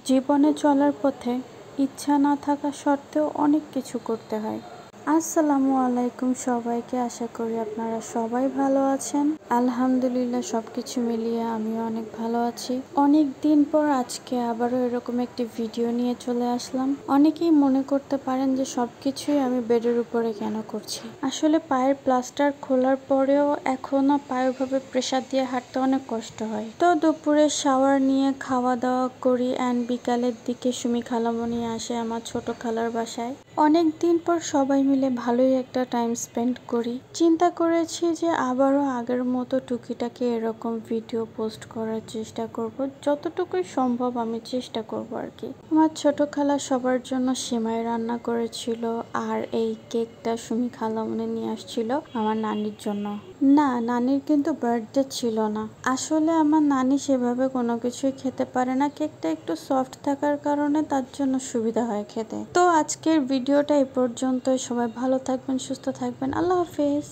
জীবনে চলার পথে ইচ্ছা না থাকা সত্ত্বেও অনেক কিছু করতে হয়। আসসালামু আলাইকুম সবাইকে, আশা করি আপনারা সবাই ভালো আছেন। আলহামদুলিল্লাহ, সবকিছু মিলিয়ে আমিও অনেক ভালো আছি। অনেক দিন পর আজকে আবারও এরকম একটি ভিডিও নিয়ে চলে আসলাম। অনেকেই মনে করতে পারেন যে সবকিছুই আমি বেডের উপরে কেন করছি। আসলে পায়ের প্লাস্টার খোলার পরেও এখনো পায়ে ভাবে প্রেসার দিয়ে হাঁটতে অনেক কষ্ট হয়। তো দুপুরে শাওয়ার নিয়ে খাওয়া দাওয়া করি অ্যান্ড বিকালের দিকে সুমি খালামণি আসে আমার ছোট খালার বাসায়। অনেক দিন পর সবাই মিলে ভালোই একটা টাইম স্পেন্ড করি। চিন্তা করেছি যে আবারও আগের মতো টুকিটাকি এরকম ভিডিও পোস্ট করার চেষ্টা করব, যতটুকুই সম্ভব আমি চেষ্টা করব আর কি। আমার ছোট খালা সবার জন্য সেমাই রান্না করেছিল, আর এই কেকটা সুমি খালামণি নিয়ে আসছিল আমার নানির জন্য। না, নানির কিন্তু বার্থডে ছিল না। আসলে আমার নানি সেভাবে কোনো কিছুই খেতে পারে না। কেকটা একটু সফট থাকার কারণে তার জন্য সুবিধা হয় খেতে। তো আজকের ভিডিওটা এই পর্যন্তই। সবাই ভালো থাকবেন, সুস্থ থাকবেন। আল্লাহ হাফেজ।